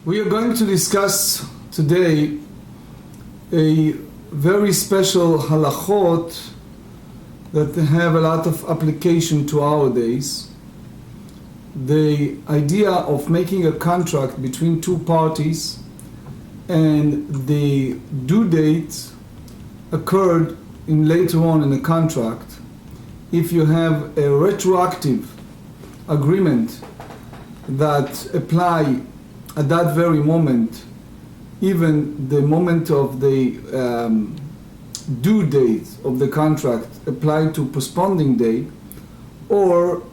We are going to discuss today a very special halachot that have a lot of application to our days. The idea of making a contract between two parties and the due date occurred later on in the contract. If you have a retroactive agreement that apply at that very moment, even the moment of the due date of the contract apply to postponing date, or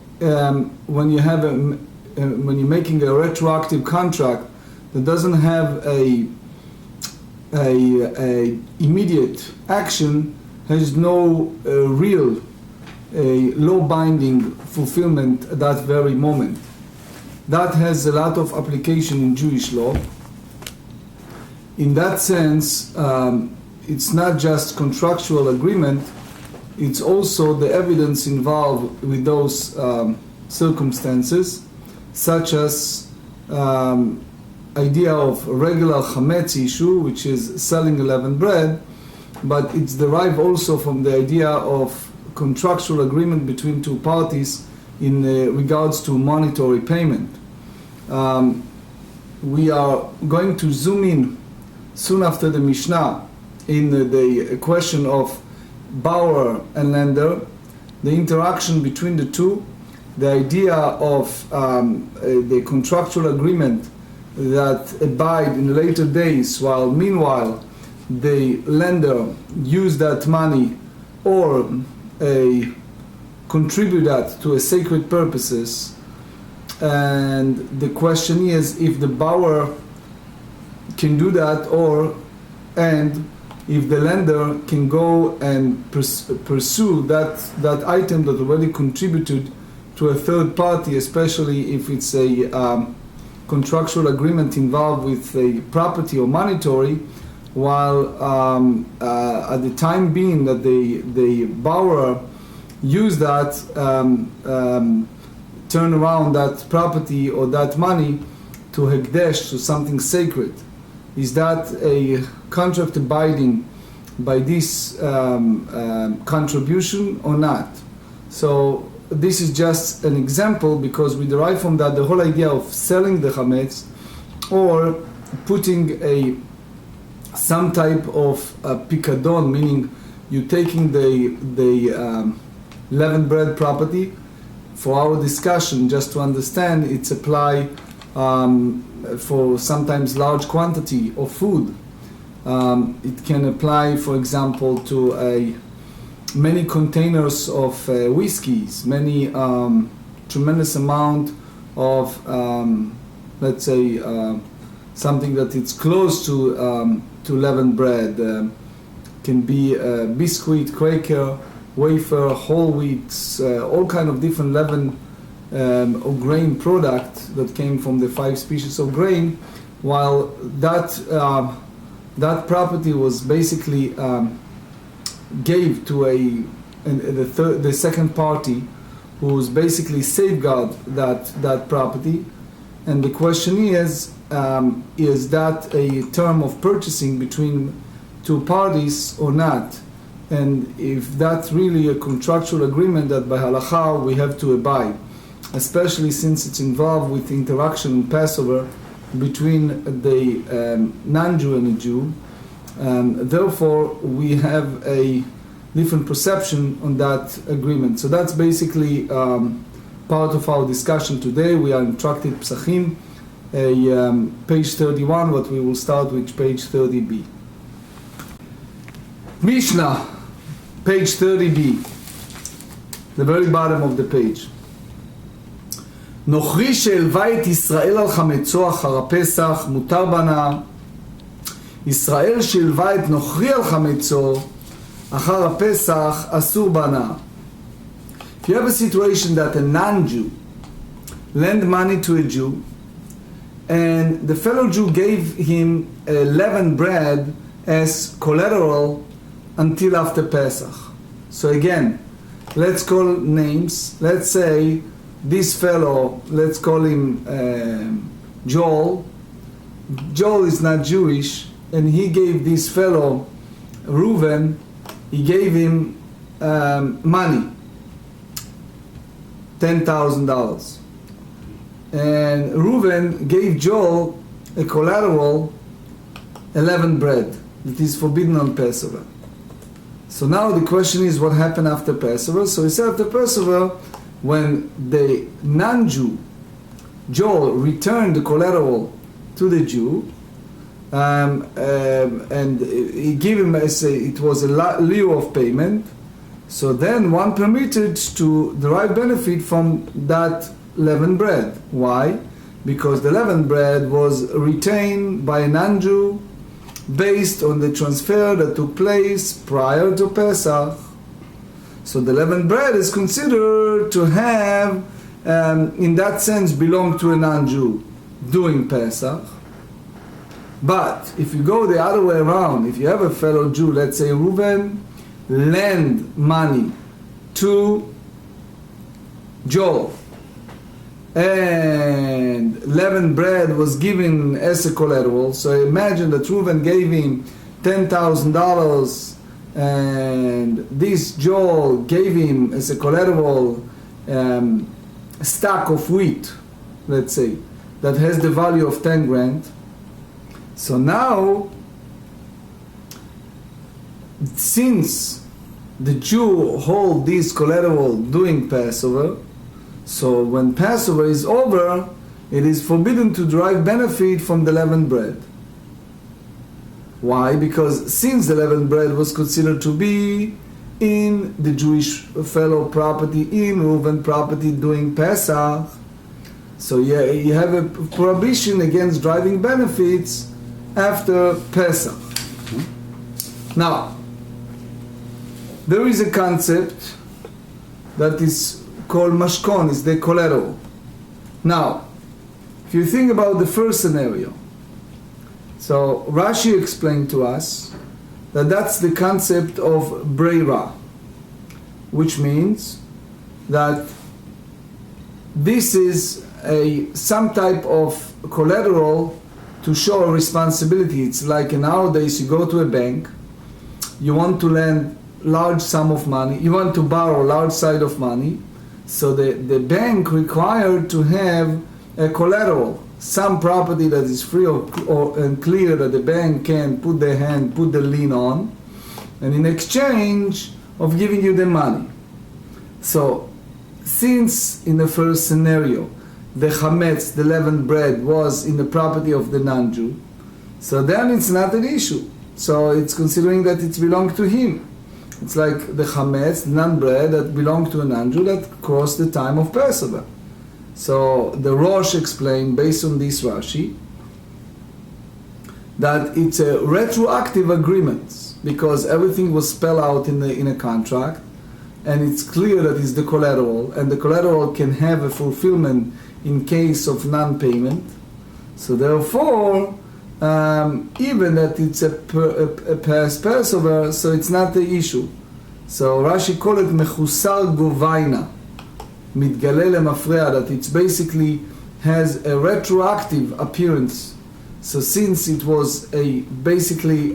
when you have when you're making a retroactive contract that doesn't have a immediate action, has no real law binding fulfillment at that very moment. That has a lot of application in Jewish law. In that sense, it's not just contractual agreement, it's also the evidence involved with those circumstances, such as idea of regular chametz issue, which is selling leavened bread, but it's derived also from the idea of contractual agreement between two parties in regards to monetary payment. We are going to zoom in soon after the Mishnah in the question of borrower and lender, the interaction between the two, the idea of the contractual agreement that abide in later days, while meanwhile the lender use that money or contribute that to a sacred purposes. And the question is if the borrower can do that, and if the lender can go and pursue that item that already contributed to a third party, especially if it's a contractual agreement involved with a property or monetary, while at the time being that the borrower use that, turn around that property or that money to hekdesh, to something sacred. Is that a contract abiding by this contribution or not? So this is just an example, because we derive from that the whole idea of selling the chametz or putting some type of pikadon, meaning you taking the leavened bread property. For our discussion, just to understand, it's apply for sometimes large quantity of food. It can apply, for example, to many containers of whiskeys, many tremendous amount of, let's say, something that it's close to leavened bread. Can be biscuit, cracker, wafer, whole wheats, all kind of different leaven or grain product that came from the 5 species of grain, while that property was basically gave to the second party, who was basically safeguard that property. And the question is that a term of purchasing between two parties or not? And if that's really a contractual agreement that by halakha we have to abide, especially since it's involved with interaction in Passover between the non-Jew and the Jew. Therefore, we have a different perception on that agreement. So that's basically part of our discussion today. We are in Tractate Psachim, page 31, but we will start with page 30b. Mishnah, page 30b, the very bottom of the page. נוכרי שהלווה את ישראל על חמצו אחר הפסח מותר בנה. ישראל שהלווה את נוכרי על חמצו אחר הפסח אסור בנה. If you have a situation that a non-Jew lent money to a Jew, and the fellow Jew gave him leavened bread as collateral until after Pesach. So again, let's call names. Let's say this fellow, let's call him Joel, Joel is not Jewish, and he gave this fellow, Reuven, he gave him money, $10,000. And Reuven gave Joel a collateral, 11 bread, that is forbidden on Passover. So now the question is, what happened after Passover? So he said after Passover, when the non-Jew, Joel, returned the collateral to the Jew, and he gave him it was a lieu of payment. So then one permitted to derive benefit from that leavened bread. Why? Because the leavened bread was retained by a non-Jew based on the transfer that took place prior to Pesach. So the leavened bread is considered to have, in that sense, belong to a non-Jew during Pesach. But if you go the other way around, if you have a fellow Jew, let's say Reuven, lend money to Joel, and leavened bread was given as a collateral. So imagine that Reuven gave him $10,000, and this Joel gave him as a collateral a stack of wheat, let's say, that has the value of 10 grand. So now, since the Jew hold this collateral during Passover, so when Passover is over, it is forbidden to derive benefit from the leavened bread. Why? Because since the leavened bread was considered to be in the Jewish fellow property, in Reuven property during Pesach, so you have a prohibition against deriving benefits after Pesach. Now, there is a concept that is called mashkon, is the collateral. Now, if you think about the first scenario, so Rashi explained to us that that's the concept of breira, which means that this is some type of collateral to show a responsibility. It's like nowadays you go to a bank, you want to lend large sum of money, you want to borrow large side of money, so the bank required to have a collateral, some property that is free and clear that the bank can put the lien on, and in exchange of giving you the money. So since in the first scenario the chametz, the leavened bread, was in the property of the non-Jew, so then it's not an issue. So it's considering that it belonged to him. It's like the chametz, the non-bread that belonged to a non-Jew that crossed the time of Passover. So the Rosh explained, based on this Rashi, that it's a retroactive agreement because everything was spelled out in a contract, and it's clear that it's the collateral, and the collateral can have a fulfillment in case of non-payment. So therefore, even that it's a past Passover, so it's not the issue. So Rashi called it mechusar govaina, mitgale lemafreya, that it's basically has a retroactive appearance. So since it was basically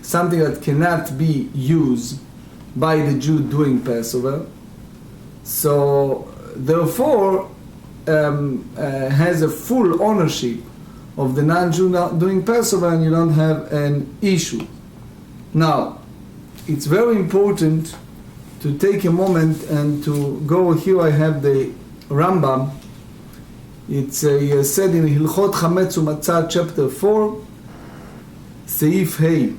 something that cannot be used by the Jew during Passover, so therefore has a full ownership of the non-Jew doing Passover, and you don't have an issue. Now, it's very important to take a moment and to go, here I have the Rambam, it's said in Hilchot Chametz Umatzah, chapter 4, Seif Hey,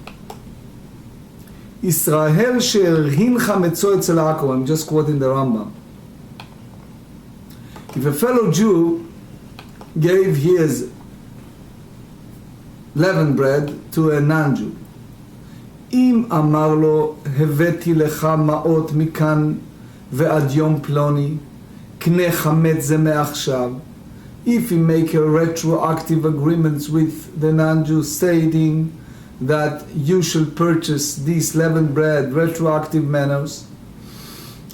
Israel she'erhin chametzo etzel Yaakov. I'm just quoting the Rambam. If a fellow Jew gave his leavened bread to a non-Jew, אם אמר לו, הבאתי לך מעות מכאן ועד יום פלוני, קנה חמץ זה מעכשיו, if he make a retroactive agreements with the non-Jew stating that you shall purchase this leavened bread retroactive manners,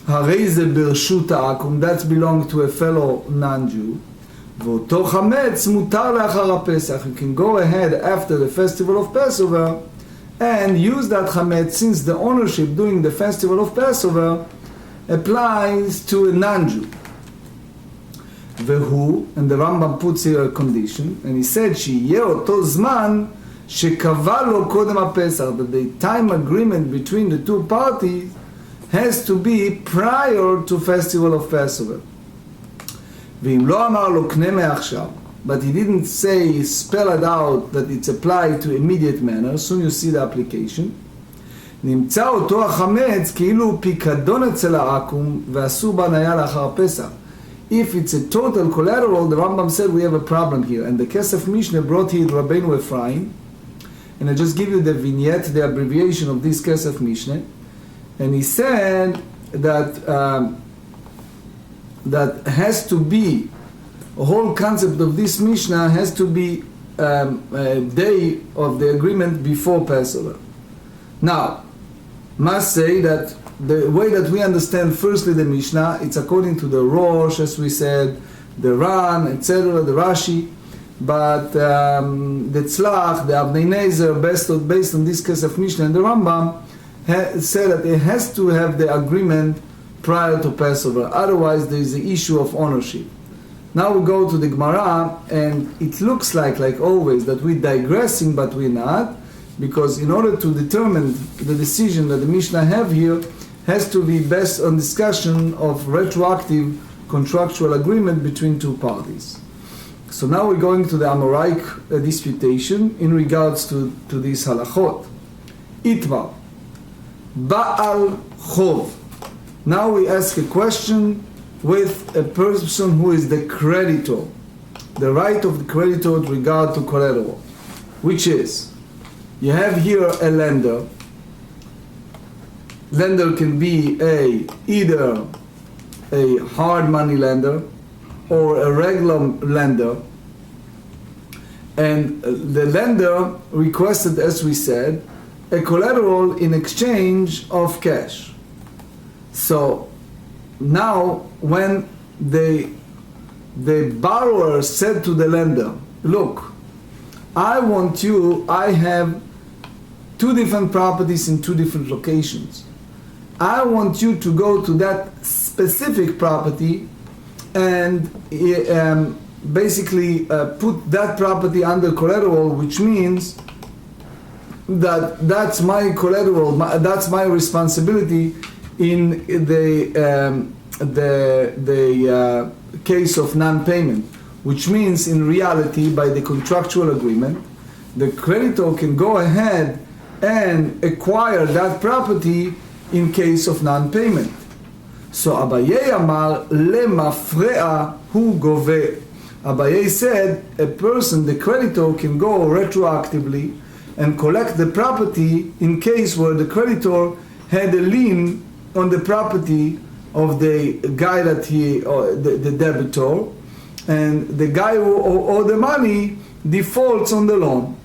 הרי זה ברשות העכו"ם, that belong to a fellow non-Jew, ואותו חמץ מותר לאחר הפסח. You can go ahead after the festival of Passover and use that chametz, since the ownership during the festival of Passover applies to a non-Jew. והוא, and the Rambam puts here a condition, and he said שיהיה אותו זמן שקבע לו קודם הפסח, that the time agreement between the two parties has to be prior to festival of Passover. ואם לא אמר לו קנה מעכשיו, but he didn't say, spell it out, that it's applied to immediate manner, soon you see the application, נמצא אותו החמץ כאילו פיקדון אצל העקום ואסור בהניה לאחר הפסח. If it's a total collateral, the Rambam said we have a problem here. And the Kesef Mishnah brought here Rabbeinu Ephraim, and I just give you the vignette, the abbreviation of this Kesef Mishnah, and he said that that has to be, a whole concept of this Mishnah has to be a day of the agreement before Passover. Now, must say that the way that we understand firstly the Mishnah, it's according to the Rosh, as we said, the Ran, etc., the Rashi, but the Tzlach, the Abnei Nezer, based on this case of Mishnah and the Rambam, said that it has to have the agreement prior to Passover, otherwise there is the issue of ownership. Now we go to the Gemarrah, and it looks like always, that we're digressing, but we're not, because in order to determine the decision that the Mishnah have here, has to be based on discussion of retroactive contractual agreement between two parties. So now we're going to the Amoraic disputation in regards to these halachot. Itmar, Ba'al Chov. Now we ask a question with a person who is the creditor, the right of the creditor with regard to collateral, which is, you have here a lender. Lender can be either a hard money lender or a regular lender, and the lender requested, as we said, a collateral in exchange of cash. So now when the borrower said to the lender, look, I have two different properties in two different locations. I want you to go to that specific property and basically put that property under collateral, which means that that's my collateral, that's my responsibility in the case of non-payment, which means in reality, by the contractual agreement, the creditor can go ahead and acquire that property in case of non-payment. So Abaye Amar lemafre'a hu gove. Abaye said a person, the creditor, can go retroactively and collect the property in case where the creditor had a lien on the property of the guy that the debitor, and the guy who owed the money defaults on the loan.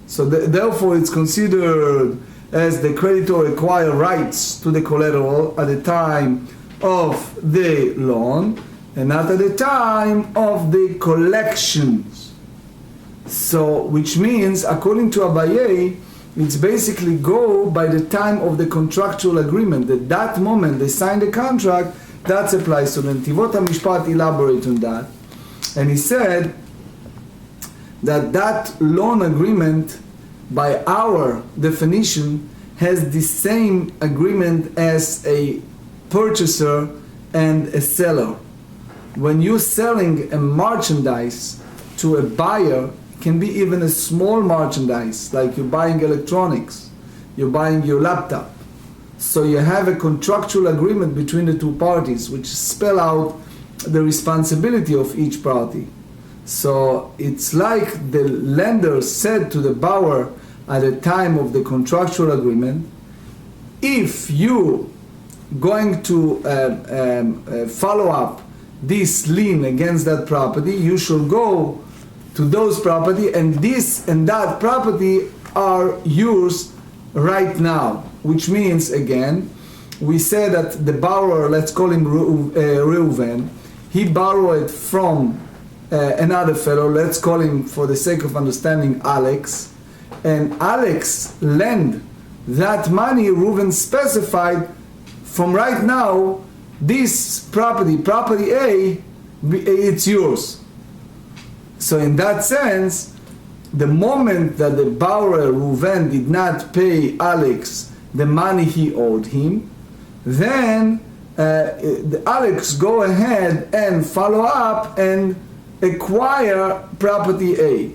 So therefore it's considered as the creditor acquire rights to the collateral at the time of the loan and not at the time of the collections. So, which means, according to Abaye, it's basically go by the time of the contractual agreement. At that moment they sign the contract, that applies to them. Tivot HaMishpat elaborate on that. And he said that loan agreement, by our definition, has the same agreement as a purchaser and a seller. When you're selling a merchandise to a buyer, it can be even a small merchandise, like you're buying electronics, you're buying your laptop. So you have a contractual agreement between the two parties, which spell out the responsibility of each party. So it's like the lender said to the borrower at the time of the contractual agreement, if you going to follow up this lien against that property, you should go to those property, and this and that property are yours right now. Which means, again, we say that the borrower, let's call him Reuven, he borrowed from another fellow, let's call him for the sake of understanding Alex, and Alex lend that money, Reuven specified, from right now, this property A, it's yours. So in that sense, the moment that the borrower Reuven did not pay Alex the money he owed him, then Alex go ahead and follow up and acquire property A.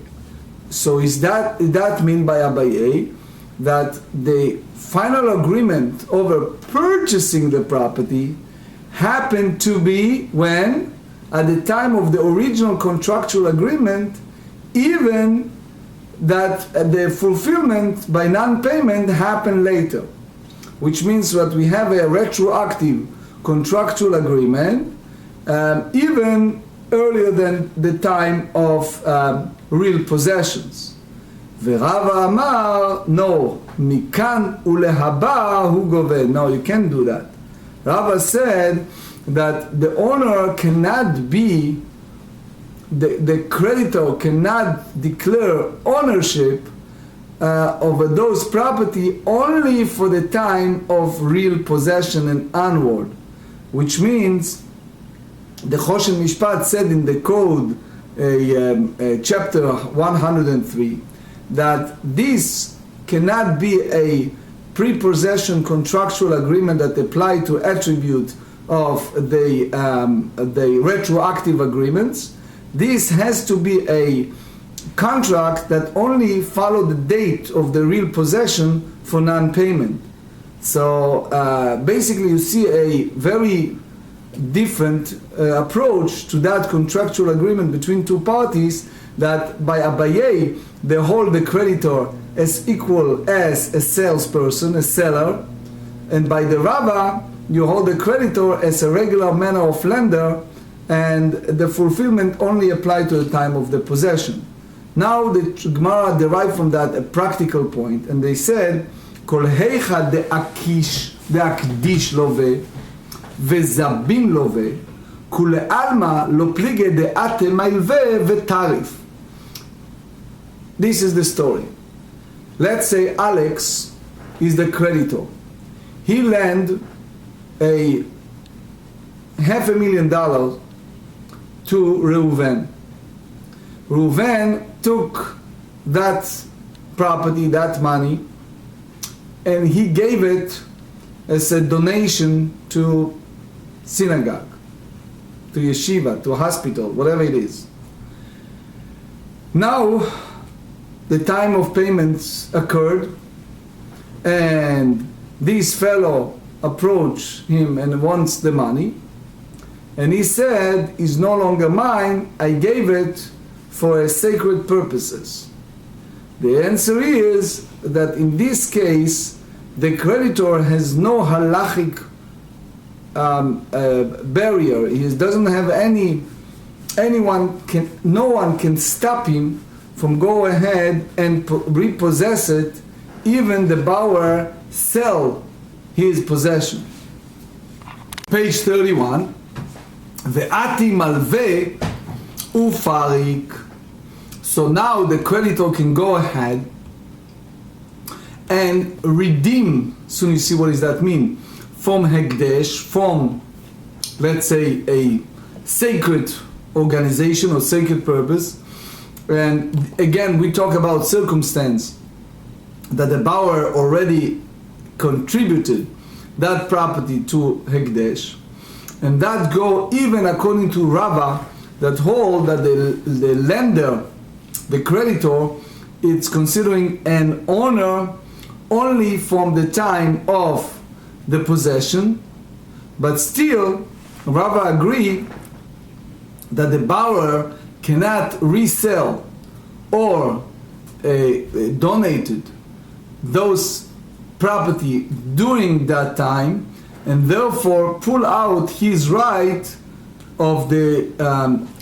So is that mean by Abaye that the final agreement over purchasing the property happened to be when, at the time of the original contractual agreement, even that the fulfillment by non-payment happened later, which means that we have a retroactive contractual agreement even earlier than the time of real possessions. ורבא אמר, no, מכאן ולהבא הוא גובה. No, you can't do that. Rava said that the owner cannot be, the creditor cannot declare ownership over those property only for the time of real possession and onward, which means the Choshen Mishpat said in the code, chapter 103, that this cannot be a pre-possession contractual agreement that apply to attribute of the retroactive agreements. This has to be a contract that only follow the date of the real possession for non-payment. So basically you see a very different approach to that contractual agreement between two parties, that by Abaye they hold the creditor as equal as a salesperson, a seller, and by the Rava you hold the creditor as a regular manner of lender, and the fulfillment only applied to the time of the possession. Now the Gemarrah derived from that a practical point, and they said, Kol heicha de'akdish love וזבין לווה, כולי עלמא לא פליגי דעתה מלווה וטריף. This is the story. Let's say Alex is the creditor. He lent a $500,000 to Reuven. Reuven took that property, that money, and he gave it as a donation to synagogue, to yeshiva, to hospital, whatever it is. Now, the time of payments occurred, and this fellow approached him and wants the money, and he said, "It's no longer mine, I gave it for sacred purposes." The answer is that in this case, the creditor has no halachic barrier. He doesn't have no one can stop him from go ahead and repossess it, even the borrower sell his possession. Page 31. Ve'ati malve ufarik. So now the creditor can go ahead and redeem. Soon you see what does that mean. From Hekdesh, from, let's say, a sacred organization or sacred purpose. And again, we talk about circumstance that the borrower already contributed that property to Hekdesh. And that go even according to Rava, that hold that the lender, the creditor, it's considering an owner only from the time of the possession, but still Rava agreed that the borrower cannot resell or donated those property during that time, and therefore pull out his right of the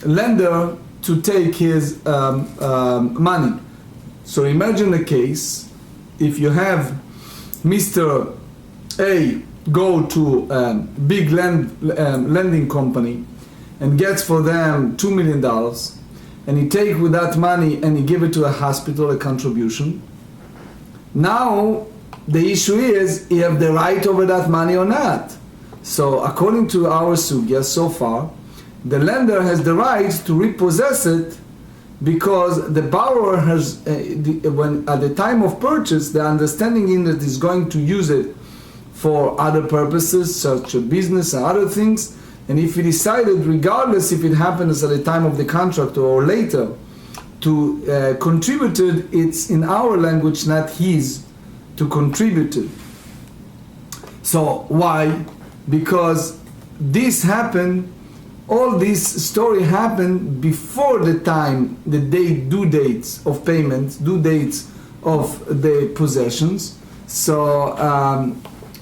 lender to take his money. So imagine a case, if you have Mr. A go to big lending company and gets for them $2 million, and he take with that money and he give it to a hospital, a contribution. Now the issue is, he have the right over that money or not. So according to our sugya so far, the lender has the right to repossess it, because the borrower has, when at the time of purchase, the understanding in that he's going to use it for other purposes, such as business and other things, and if he decided, regardless if it happens at the time of the contract or later, to contribute it, it's in our language not his to contribute it. So why? Because this happened, all this story happened before the time, the due dates of payments, due dates of the possessions. So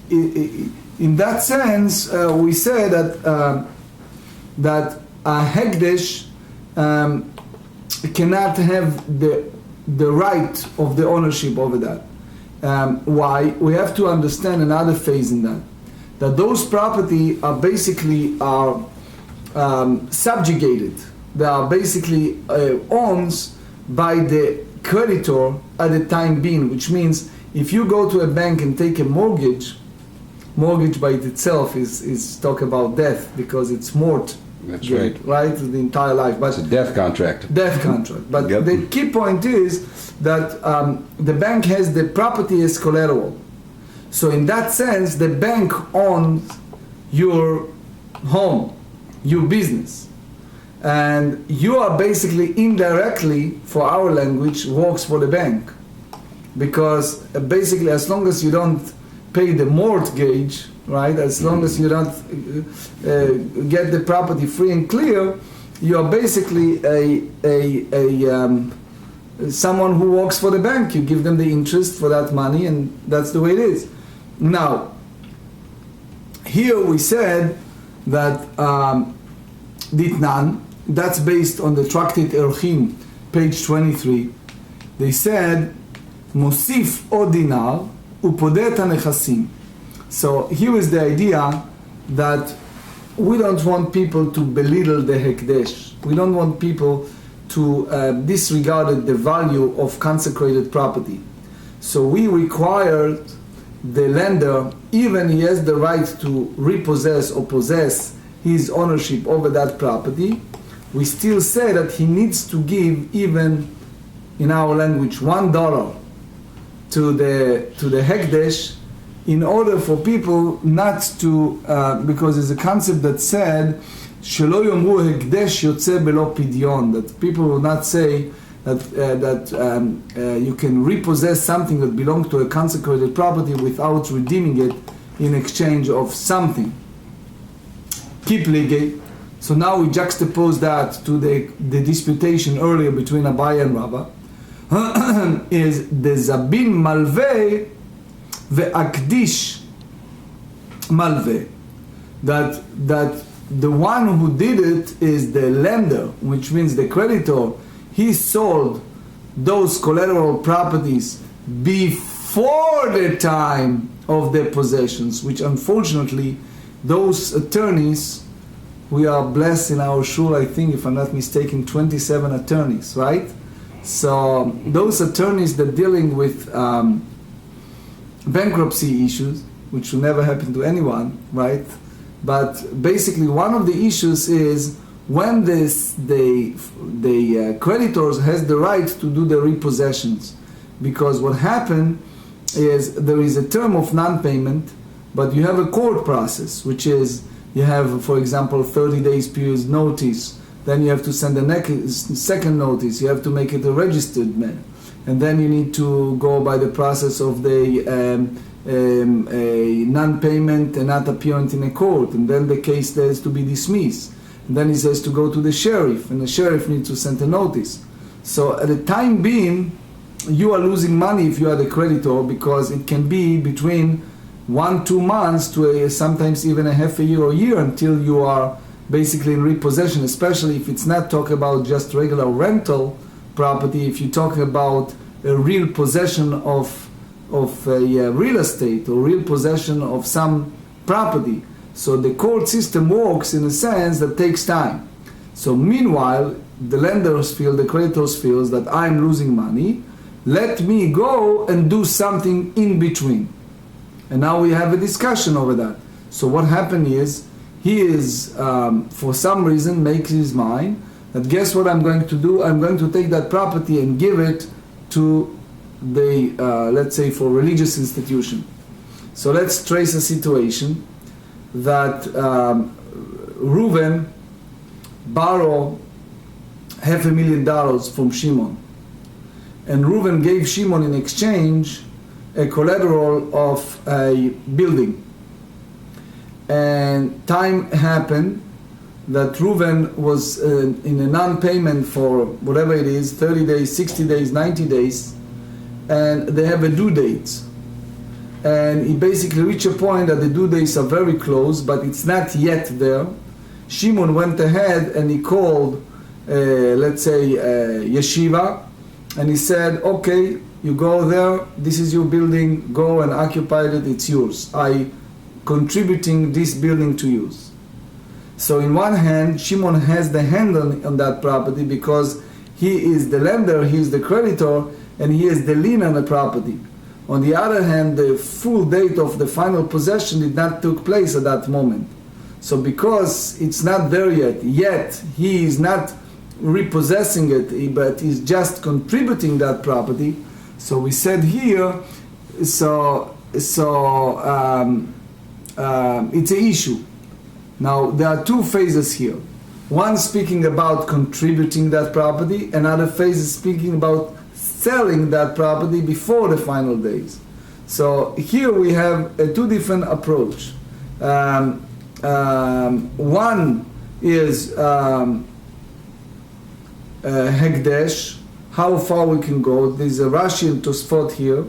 in that sense, we say that that a hekdesh cannot have the right of the ownership over that. Why? We have to understand another phase in that those property are basically subjugated. They are basically owned by the creditor at the time being, which means if you go to a bank and take a mortgage by itself is talk about death, because it's mort. That's right. Right? The entire life. But it's a death contract. Death contract. But Yep. the key point is that the bank has the property as collateral. So in that sense, the bank owns your home, your business. And you are basically indirectly, for our language, works for the bank. Because basically, as long as you don't pay the mortgage, right, as long as you don't get the property free and clear, you are basically someone who works for the bank. You give them the interest for that money, and that's the way it is. Now, here we said that Ditnan, that's based on the Tractate Erchim, page 23. They said, Mosif o dinar upodet hanechasim. So here is the idea that we don't want people to belittle the hekdesh. We don't want people to disregard the value of consecrated property. So we require the lender, even he has the right to repossess or possess his ownership over that property, we still say that he needs to give, even in our language, $1 to the hekdesh, in order for people not to, because there's a concept that said, שלא יאמרו הקדש יוצא בלא פדיון, that people will not say that you can repossess something that belongs to a consecrated property without redeeming it in exchange of something. Keep ligay. So now we juxtapose that to the disputation earlier between Abaye and Rabbah. Is the Zabin Malveh ve'akdish Malveh. That the one who did it is the lender, which means the creditor. He sold those collateral properties before the time of their possessions, which unfortunately those attorneys, we are blessed in our shul, I think, if I'm not mistaken, 27 attorneys, right? So those attorneys that dealing with bankruptcy issues, which will never happen to anyone, right? But basically one of the issues is when the creditors has the right to do the repossessions. Because what happened is there is a term of non-payment, but you have a court process, which is you have, for example, 30 days period notice, then you have to send a second notice, you have to make it a registered mail, and then you need to go by the process of the non-payment and not appearance in a court, and then the case has to be dismissed, and then it says to go to the sheriff, and the sheriff needs to send a notice. So at the time being, you are losing money if you are the creditor, because it can be between 1-2 months to sometimes even a half a year or a year until you are basically in repossession, especially if it's not talking about just regular rental property, if you're talking about a real possession of a real estate or real possession of some property. So the court system works in a sense that takes time. So meanwhile, the lenders feel, the creditors feels that I'm losing money, let me go and do something in between. And now we have a discussion over that. So what happened is, he is, for some reason, makes his mind that guess what I'm going to do? I'm going to take that property and give it to the, let's say, for religious institution. So let's trace a situation that Reuven borrowed $500,000 from Shimon. And Reuven gave Shimon in exchange a collateral of a building. And time happened that Reuven was in a non-payment for whatever it is, 30 days, 60 days, 90 days, and they have a due date. And he basically reached a point that the due dates are very close, but it's not yet there. Shimon went ahead and he called, let's say, yeshiva, and he said, okay, you go there, this is your building, go and occupy it, it's yours. I contributing this building to use. So in one hand, Shimon has the handle on that property because he is the lender, he is the creditor, and he is the lien on the property. On the other hand, the full date of the final possession did not take place at that moment. So because it's not there yet he is not repossessing it, but he's just contributing that property. So we said here, it's an issue. Now there are two phases here. One speaking about contributing that property, another phase is speaking about selling that property before the final days. So here we have a two different approach. One is Hekdesh, how far we can go. There's a Rashi and Tosfot here,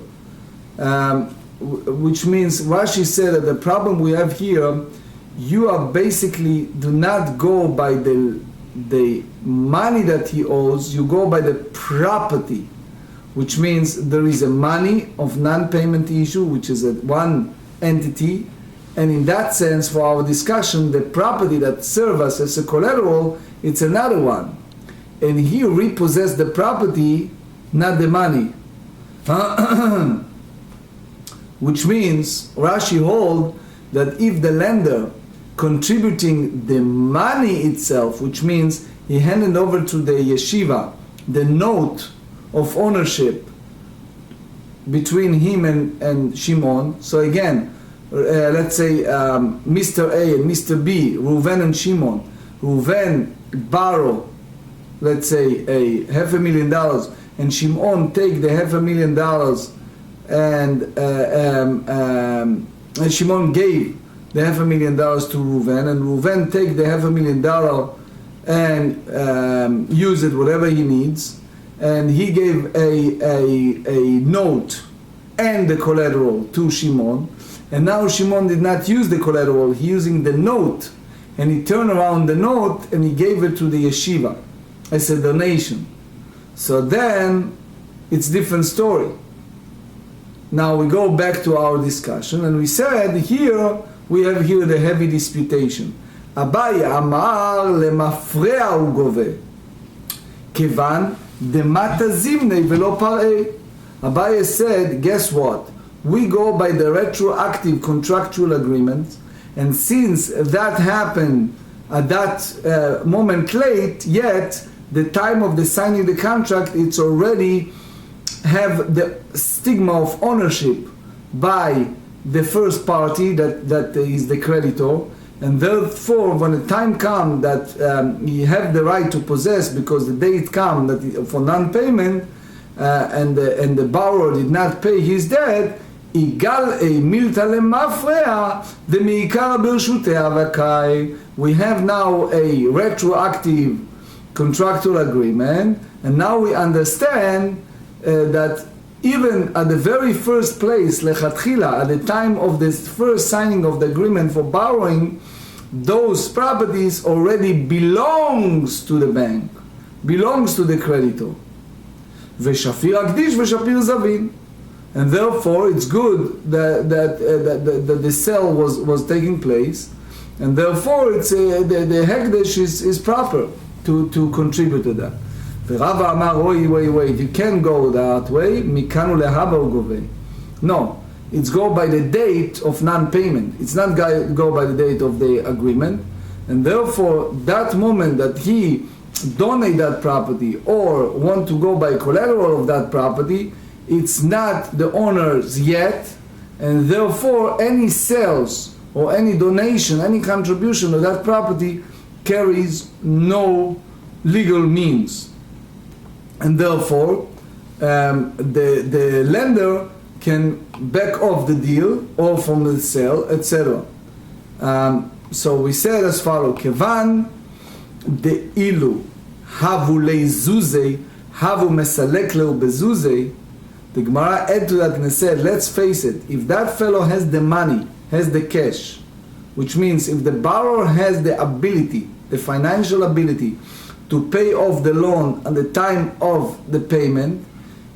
which means Rashi said that the problem we have here, you are basically do not go by the money that he owes, you go by the property, which means there is a money of non-payment issue, which is one entity, and in that sense, for our discussion, the property that serves us as a collateral, it's another one. And he repossessed the property, not the money. Which means, Rashi hold that if the lender contributing the money itself, which means he handed over to the yeshiva the note of ownership between him and Shimon. So again, let's say Mr. A and Mr. B, Reuven and Shimon. Reuven borrow, let's say, $500,000, and Shimon take the $500,000, and Shimon gave the $500,000 to Reuven, and Reuven take the $500,000 and use it whatever he needs, and he gave a note and the collateral to Shimon, and now Shimon did not use the collateral, he using the note, and he turned around the note and he gave it to the yeshiva as a donation. So then it's different story. Now we go back to our discussion, and we said here we have here the heavy disputation. Abaye amar lemafre'a hu gove kevan demata zimnei velo par'ei. Abaye said, guess what? We go by the retroactive contractual agreement, and since that happened at that moment late, yet the time of the signing the contract, it's already have the stigma of ownership by the first party that is the creditor, and therefore when the time comes that he have the right to possess, because the date come that for non-payment and the borrower did not pay his debt, igal milta lemafre'a ve'meikara bershuteha v'kai. We have now a retroactive contractual agreement, and now we understand that even at the very first place, lechatchila, at the time of this first signing of the agreement for borrowing, those properties already belongs to the bank, belongs to the creditor. V'shafir akdish v'shafir zavin. And therefore it's good that the sale was taking place, and therefore it's the hekdesh is proper. to contribute to that. ורבא אמר, wait, you can't go that way, מכאן ולהבא הוא גובה. No, it's go by the date of non-payment. It's not go by the date of the agreement. And therefore, that moment that he donate that property or want to go by collateral of that property, it's not the owner's yet, and therefore any sales or any donation, any contribution to that property carries no legal means. And therefore, the lender can back off the deal or from the sale, etc. So we said as follows: Kevan de'ilu havu leizuzei havu mesalek leu bezuzei. The Gemarrah add to that and said, let's face it, if that fellow has the money, has the cash, which means if the borrower has the ability, the financial ability to pay off the loan at the time of the payment,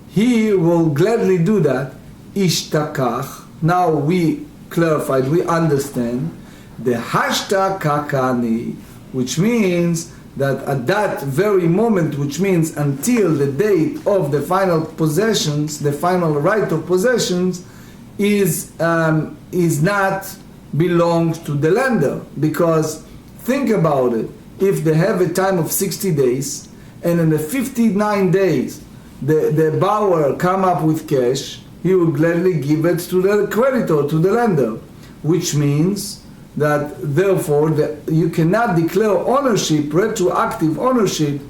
he will gladly do that. Ishtakach. Now we clarified, we understand the hashtakakani, which means that at that very moment, which means until the date of the final possessions, the final right of possessions is not belongs to the lender. Because think about it, if they have a time of 60 days and in the 59 days the borrower come up with cash, he will gladly give it to the creditor, to the lender, which means that therefore you cannot declare ownership, retroactive ownership,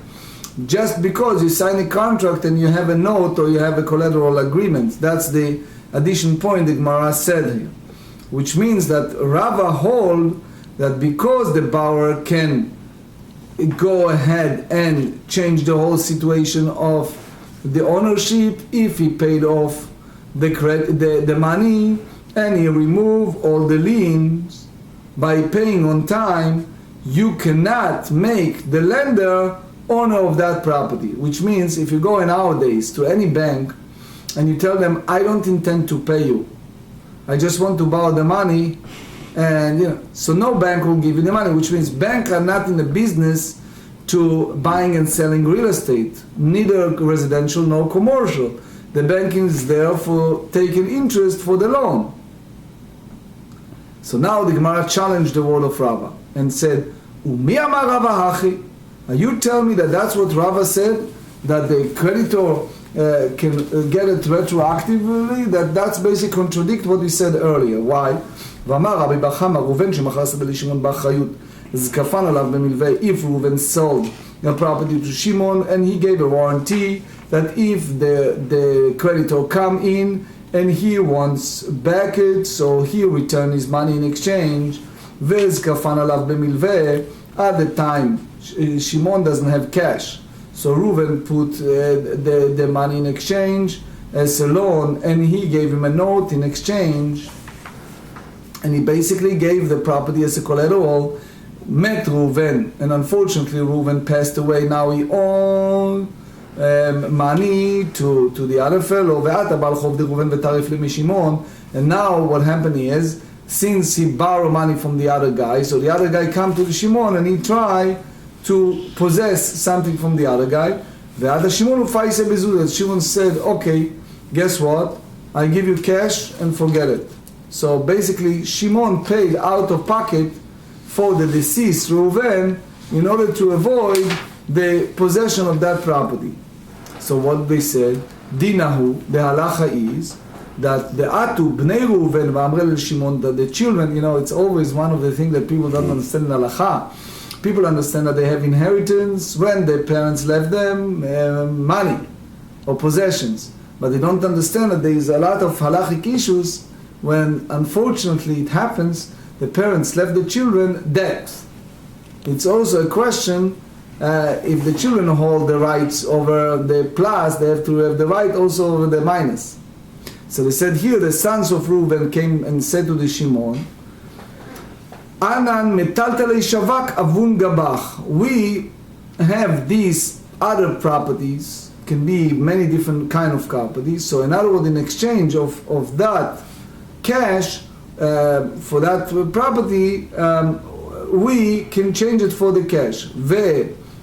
just because you sign a contract and you have a note or you have a collateral agreement. That's the addition point that Gemarrah said here, which means that Rava hold that because the borrower can go ahead and change the whole situation of the ownership if he paid off the money and he remove all the liens by paying on time, you cannot make the lender owner of that property. Which means if you go nowadays to any bank and you tell them, I don't intend to pay you, I just want to borrow the money, and so no bank will give you the money, which means banks are not in the business to buying and selling real estate, neither residential nor commercial. The banking is there for taking interest for the loan. So now the Gemarrah challenged the word of Rava and said, Umi amar Rava hachi? You tell me that that's what Rava said, that the creditor can get it retroactively, that's basically contradict what we said earlier. Why? ואמר רבי בר חמא, ראובן שמכר שדה לשמעון באחריות, זקפן עליו במלווה, if Reuven sold the property to Shimon and he gave a warranty that if the creditor come in and he wants back it, so he return his money in exchange, וזקפן עליו במלווה, at the time Shimon doesn't have cash, so Reuven put the money in exchange as a loan and he gave him a note in exchange, and he basically gave the property as a collateral. Met Reuven, and unfortunately Reuven passed away. Now he owed money to the other fellow. And now what happened is, since he borrowed money from the other guy, so the other guy come to the Shimon and he tried to possess something from the other guy. Shimon said, okay, guess what? I give you cash and forget it. So basically Shimon paid out of pocket for the deceased Reuven in order to avoid the possession of that property. So what they said, Dinahu, the halacha is that the atu bnei Reuven v'amrei Shimon, that the children, it's always one of the things that people don't understand in halacha. People understand that they have inheritance when their parents left them money or possessions, but they don't understand that there is a lot of halachic issues when unfortunately it happens the parents left the children debt. It's also a question if the children hold the rights over the plus, they have to have the right also over the minus. So they said here the sons of Reuven came and said to the Shimon, Anan metaltalei shavak avun gabach. We have these other properties, can be many different kind of properties. So in other words, in exchange of that cash, for that property, we can change it for the cash.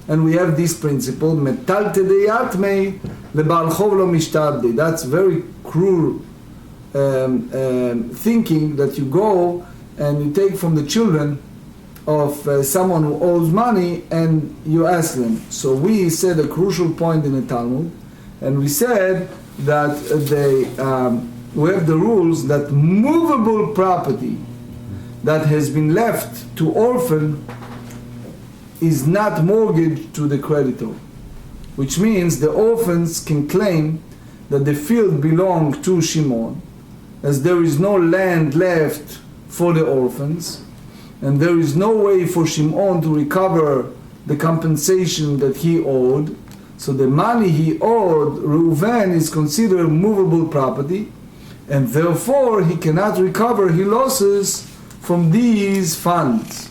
and we have this principle, metalte deyatmei lebal chov lo mishtabde. That's very cruel thinking that you go and you take from the children of someone who owes money and you ask them. So we said a crucial point in the Talmud, and we said that we have the rules that movable property that has been left to orphan is not mortgaged to the creditor, which means the orphans can claim that the field belonged to Shimon, as there is no land left for the orphans, and there is no way for Shimon to recover the compensation that he owed. So the money he owed Reuven is considered movable property, and therefore he cannot recover his losses from these funds.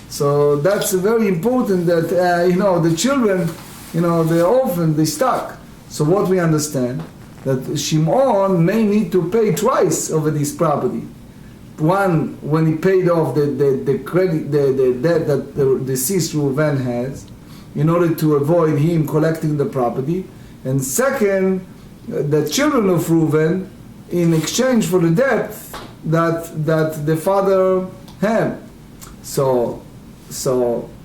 So that's very important that the children, they're orphaned, they stuck. So what we understand, that Shimon may need to pay twice over this property. One, when he paid off the debt that the deceased Reuven has, in order to avoid him collecting the property, and second, the children of Reuven, in exchange for the debt that the father had. So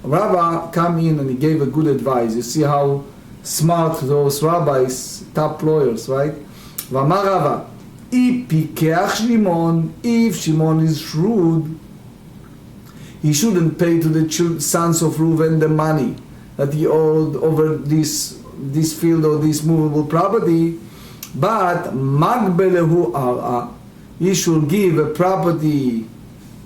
Rabbi came in and he gave a good advice. You see how smart those rabbis, top lawyers, right? V'amar Rava, if Shimon is shrewd, he shouldn't pay to the sons of Reuven the money that he owed over this field or this movable property, but magbelehu ara, he should give a property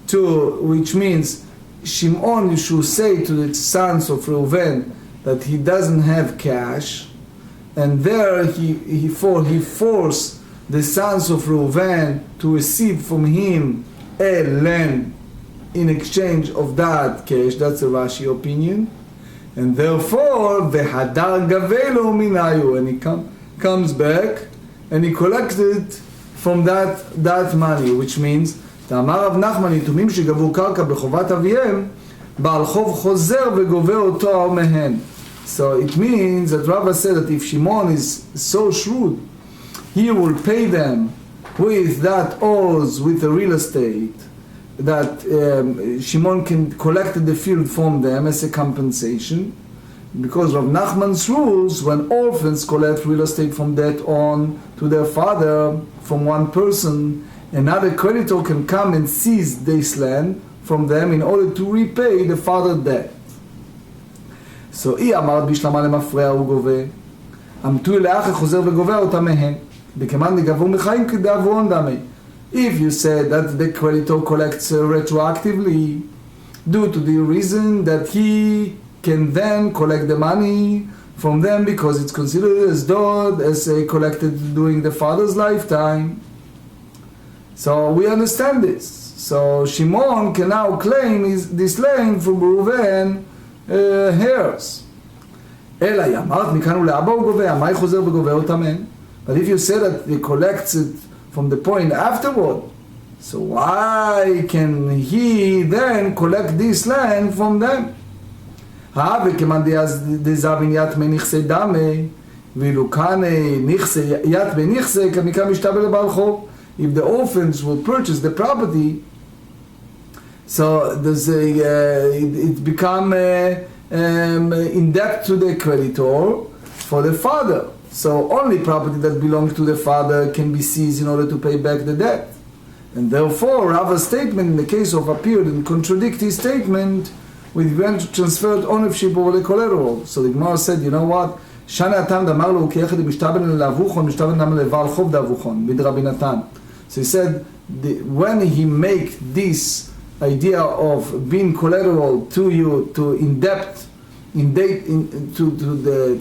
to, which means Shimon should say to the sons of Reuven that he doesn't have cash, and there he forced the sons of Reuven to receive from him a land in exchange of that cash. That's a Rashi opinion. And therefore, v'hadar gavelo minayu, and he comes back and he collected from that money, which means, תאמר רב נחמן, יתומים שגבו קרקע בחובת אביהם, בעל חוב חוזר וגובה אותו מהן. So it means that Rava said that if Shimon is so shrewd, he will pay them with that owes with the real estate that Shimon can collect the field from them as a compensation, because of Nachman's rules, when orphans collect real estate from debt on to their father from one person, another creditor can come and seize this land from them in order to repay the father's debt. So, אי אמרת בשלמה למפרע הוא גובה, המתוי לאחר חוזר וגובה אותה מהן, בכמן דגבו מחיים כדאבון דמי. If you say that the creditor collects retroactively, due to the reason that he can then collect the money from them because it's considered as though as collected during the father's lifetime. So we understand this. So Shimon can now claim this land from Reuven heirs. אלא אמרת מכאן ולהבא הוא גובה, מה חוזר וגובה אותם אין? But if you say that he collects it from the point afterward, so why can he then collect this land from them? וכמאן דזבין יתמי נכסי דמי, ואילו כאן יתמי נכסי כמיקה משתבל לבעל חוב. If the orphans will purchase the property, so there's it become in debt to the creditor for the father. So only property that belongs to the father can be seized in order to pay back the debt. And therefore, Rava's statement in the case of appeared and contradict his statement with transferred ownership over the collateral. So the Gemarrah said, you know what? Shana Atam damar lo ki echad mishtaben le'avuchon mishtaben nam le'val chov d'avuchon bid Rabbi Natan. So he said, when he make this idea of being collateral to you, to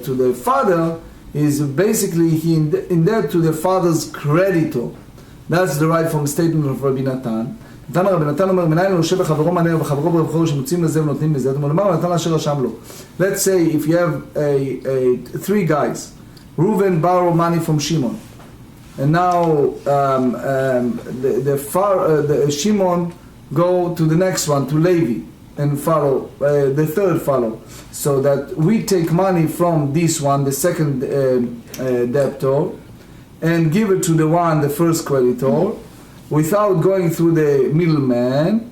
to the father, is basically he in debt to the father's creditor. That's the right from statement of Rabbi Natan. נתן רבי נתן אומר, מנין לו שבח חברו מנהר וחברו ברבחו שמוצאים לזה ונותנים לזה. הוא אומר, נתן לאשר רשם לו. Let's say if you have three guys, Reuven borrow money from Shimon, and now Shimon go to the next one, to Levi, and follow, the third follow. So that we take money from this one, the second debtor, and give it to the first creditor, without going through the middleman,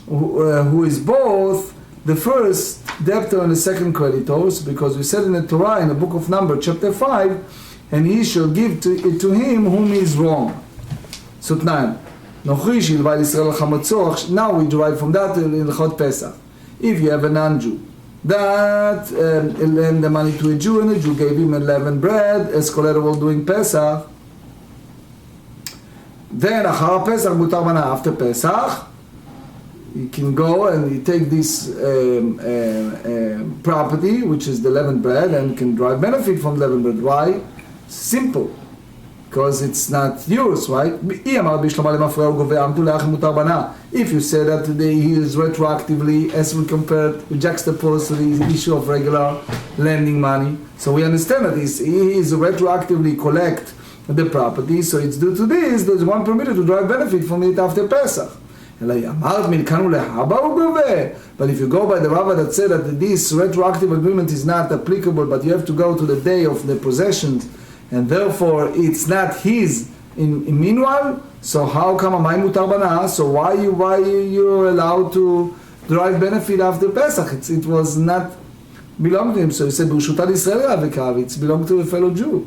who is both the first debtor and the second creditors, because we said in the Torah, in the book of Numbers, chapter 5, and he shall give it to him whom he is wrong. So now we derive from that in Hilchot Pesach. If you have a non-Jew that lent the money to a Jew, and the Jew gave him unleavened bread as collateral during Pesach, then after Pesach, you can go and you take this property, which is the leavened bread, and can derive benefit from leavened bread. Why? Simple. Because it's not yours, right? If you say that today he is retroactively, as we compare, we juxtapose to the issue of regular lending money, so we understand that he is retroactively collect the property, so it's due to this, there's one permitted to derive benefit from it after Pesach. But if you go by the Rava that said that this retroactive agreement is not applicable, but you have to go to the day of the possessions, and therefore it's not his in meanwhile, so how come amay mutar bana? So why you're allowed to derive benefit after Pesach? It was not belong to him. So he said, it's belong to a fellow Jew.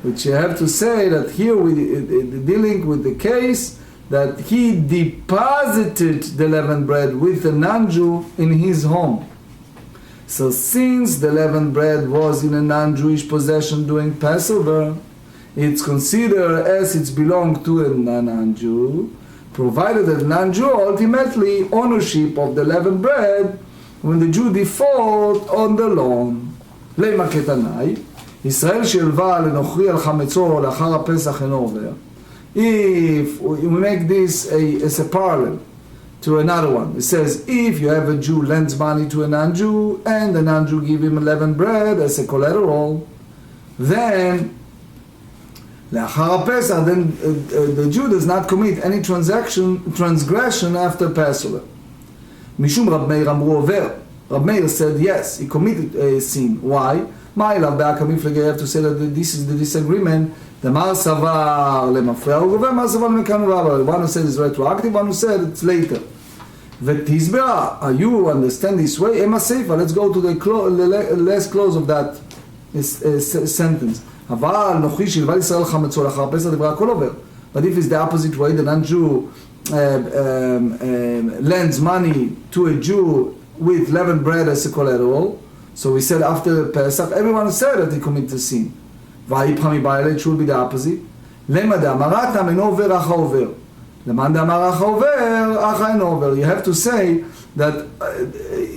Which you have to say that here we dealing with the case that he deposited the leavened bread with a non-Jew in his home. So since the leavened bread was in a non-Jewish possession during Passover, it's considered as it's belonged to a non-Jew, provided that the non-Jew ultimately ownership of the leavened bread when the Jew default on the loan. למה כתנאי, ישראל שלווה לנוכרי על חמצו לאחר הפסח אינו עובר. If we make this as a parallel to another one, it says if you have a Jew lends money to a non-Jew and the non-Jew give him leavened bread as a collateral, then לאחר הפסח, then the Jew does not commit any transgression after Passover. משום רב מאיר אמרו עובר. Rabbi Meir said yes, he committed a sin. Why? My love back you have to say that this is the disagreement. The Mar Savar lemafreya ugove Mar Savar mekan u'rabar. One who said it's retroactive, one who said it's later. V'tizbera, you understand this way? Ema seifa. Let's go to the last clause of that sentence. אבל נוכרי שלווה לישראל חמצו לאחר פסח דיברה הכל עובר. But if it's the opposite way, the non-Jew lends money to a Jew with leavened bread as a collateral, so we said after Pesach, everyone said that he committed a sin. It should be the opposite. למה דאמרת אינו עובר אחא עובר. למאן דאמר אחא עובר, אחא אינו עובר. You have to say that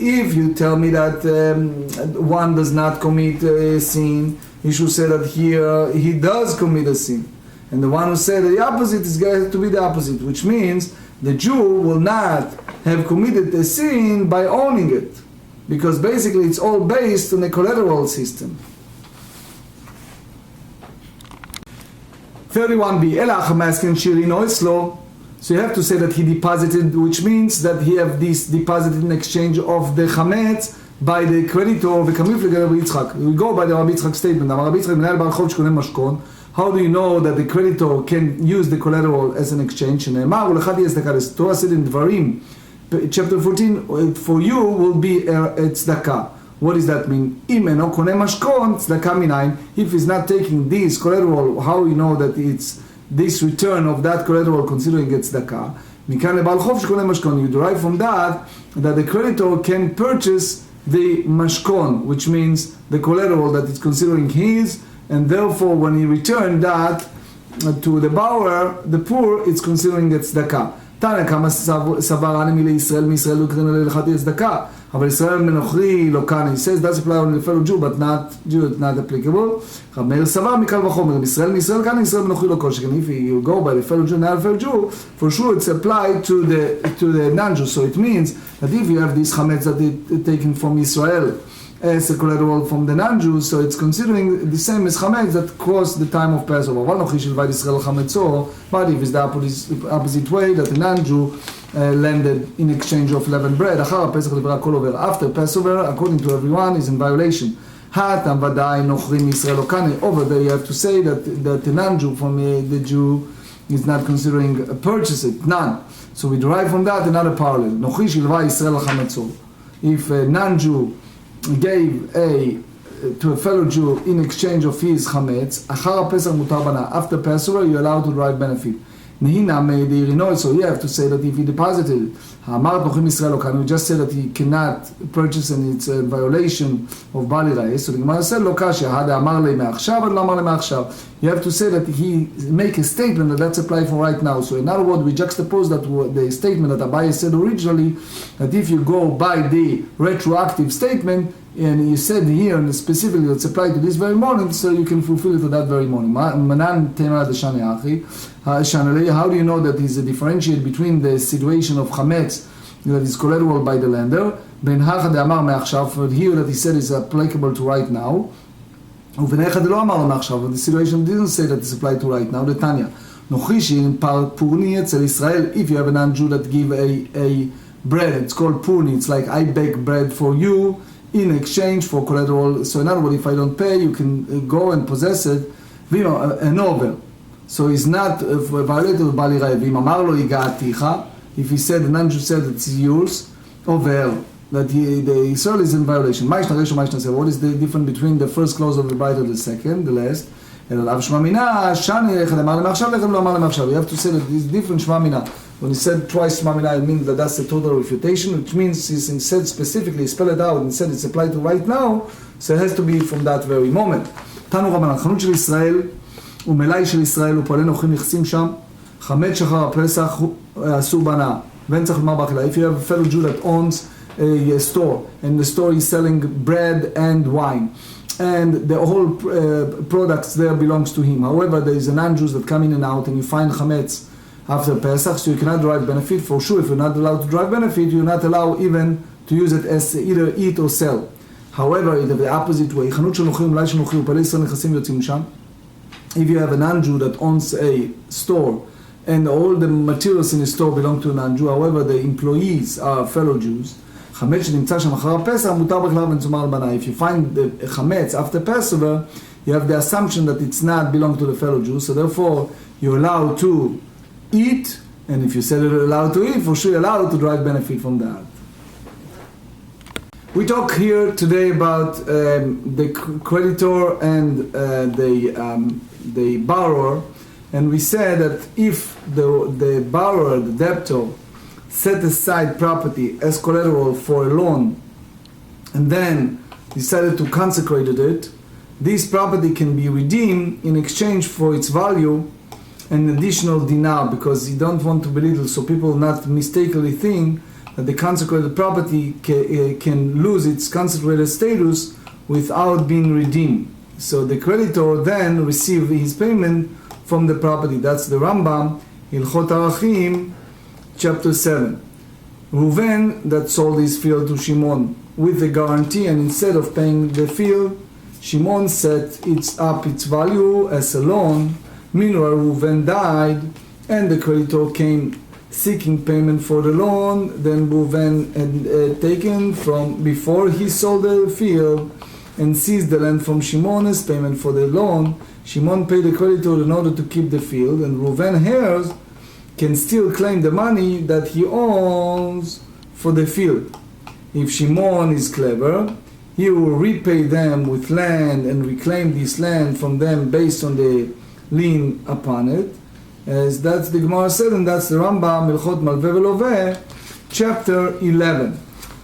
if you tell me that one does not commit a sin, you should say that here he does commit a sin. And the one who said the opposite is going to be the opposite, which means the Jew will not have committed a sin by owning it, because basically it's all based on a collateral system. 31b, so you have to say that he deposited, which means that he have this deposited in exchange of the chametz by the creditor of the kamifle Rabbi Yitzchak. We go by the Rabbi Yitzchak statement. How do you know that the creditor can use the collateral as an exchange? The Torah said in Dvarim, chapter 14, for you will be tzedakah. What does that mean? If he's not taking this collateral, how you know that it's this return of that collateral considering it's tzedakah? You derive from that the creditor can purchase the mashkon, which means the collateral that is considering his, and therefore when he returned that to the borrower, the poor, it's considering it tzedakah. תנא כמה סבר אני מישראל מישראל לא קטן להלכתי צדקה, אבל ישראל מנוכרי לא כאן. He says that's apply only fellow Jew, but not Jew, not applicable. רב מאיר סבר מקל וחומר, מישראל מישראל כאן, ישראל מנוכרי לא כל שכן. If you go by the fellow Jew, not a fellow Jew, for sure it's applied to the non-Jew. So it means that if you have this chametz that is taken from Israel, as a collateral from the non-Jews, so it's considering the same as chametz that caused the time of Passover. But if it's the opposite way, that the non-Jew landed in exchange of leavened bread, after Passover, according to everyone, is in violation. Over there you have to say that the non-Jew from the Jew is not considering purchase it, none. So we derive from that another parallel. If a non-Jew gave to a fellow Jew in exchange of his chametz, after Passover you're allowed to derive benefit. So you have to say that if he deposited it, we just said that he cannot purchase and it's a violation of Bali Ra'es. So the Gemarrah said, you have to say that he make a statement that's applied for right now. So in other words, we juxtapose that the statement that Abaye said originally, that if you go by the retroactive statement, and he said here, and specifically it's applied to this very morning, so you can fulfill it to that very morning. How do you know that he's a differentiate between the situation of chametz that is collateral by the lender, here that he said is applicable to right now, the situation didn't say that it's applied to right now, the Tanya. If you have a non-Jew that give a bread, it's called purni, it's like I bake bread for you in exchange for collateral. So in other words, if I don't pay, you can go and possess it, an over. So it's not violated of Bali Ra'es. If he said, the non-Jew said it's yours, over, that the Israel is in violation. What is the difference between the first clause of the Bible and the second, the last? You have to say that it's different shmamina. When he said twice shmamina, it means that that's the total refutation, which means he said specifically, spell it out, and said it's applied to right now, so it has to be from that very moment. תנו רבנן, חנות של ישראל ומלאי של ישראל ופועלי נוכחים נכסים שם, חמץ שחר הפסח אסור בהנאה. ואין צריך לומר באכילה. If you have a fellow Jew that owns a store, and the store is selling bread and wine, and the whole products there belongs to him. However, there is a non-Jews that come in and out, and you find chametz after Pesach, so you cannot derive benefit. For sure, if you're not allowed to derive benefit, you're not allowed even to use it as either eat or sell. However, in the opposite way, חנות של נוכרים, אולי של נוכרים, ופעלי ישראל נכסים ויוצאים משם. If you have a non-Jew that owns a store, and all the materials in the store belong to a non-Jew, however, the employees are fellow Jews, חמץ שנמצא שם אחר הפסח, מותר בכלל ונצומר על בנה. If you find the חמץ after Passover, you have the assumption that it's not belong to the fellow Jews, so therefore you're allowed to eat, and if you said you're allowed to eat, for sure you're allowed to derive benefit from that. We talk here today about the creditor and the borrower, and we said that if the borrower, the debtor, set aside property as collateral for a loan and then decided to consecrate it, this property can be redeemed in exchange for its value an additional dinar, because you don't want to belittle, so people not mistakenly think that the consecrated property can lose its consecrated status without being redeemed. So the creditor then receives his payment from the property. That's the Rambam, Hilchot Arachim, chapter 7. Reuven that sold his field to Shimon with the guarantee, and instead of paying the field, Shimon set its value as a loan. Meanwhile, Reuven died, and the creditor came seeking payment for the loan. Then Reuven had taken from before he sold the field and seized the land from Shimon as payment for the loan. Shimon paid the creditor in order to keep the field, and Reuven heirs can still claim the money that he owns for the field. If Shimon is clever, he will repay them with land and reclaim this land from them based on the lien upon it. As that's the Gemarrah said, and that's the Rambam, Hilchot Malveh Veloveh, chapter 11.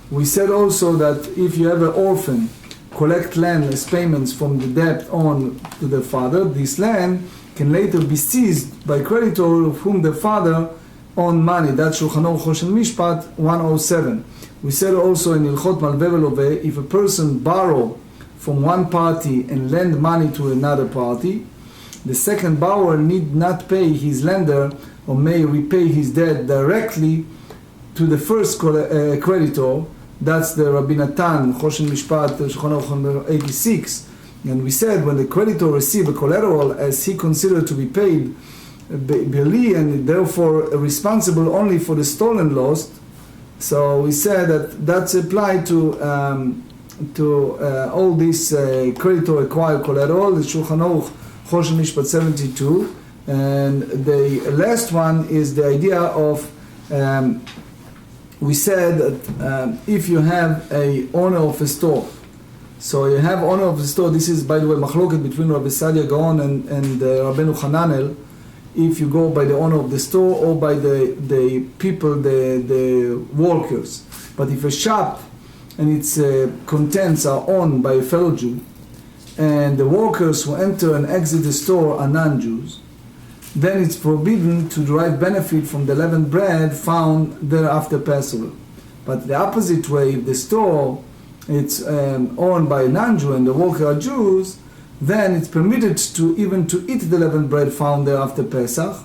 We said also that if you have an orphan collect land as payments from the debt on to the father, this land can later be seized by creditor of whom the father owned money. That's Shulchan Aruch Choshen Mishpat 107. We said also in Hilchot Malveh Veloveh, if a person borrow from one party and lend money to another party, the second borrower need not pay his lender or may repay his debt directly to the first creditor, That's the Rabbi Natan, Choshen Mishpat, Shulchan Aruch 86. And we said when the creditor receives a collateral as he considered to be paid, Beli, and therefore responsible only for the stolen lost. So we said that that's applied to all these creditor acquired collateral, the Shulchan Aruch Choshen Mishpat 72. And the last one is the idea of, we said that if you have a owner of a store, so you have owner of the store, this is by the way machloket between Rabbi Sadia Gaon and Rabbeinu Hananel, if you go by the owner of the store or by the people, the workers. But if a shop and its contents are owned by a fellow Jew, and the workers who enter and exit the store are non-Jews, then it's forbidden to derive benefit from the leavened bread found there after Passover. But the opposite way, if the store it's owned by a non-Jew and the workers are Jews, then it's permitted to even to eat the leavened bread found there after Pesach,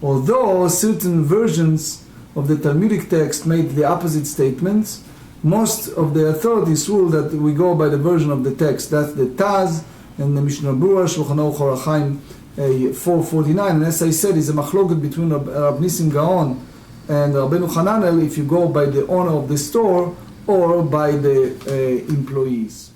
although certain versions of the Talmudic text made the opposite statements. Most of the authorities rule that we go by the version of the text. That's the Taz and the Mishnah Berurah, Shulchan Aruch Orach Chaim 449. And as I said, is a machloket between Rab Nissim Gaon and Rabbeinu Hananel if you go by the owner of the store or by the employees.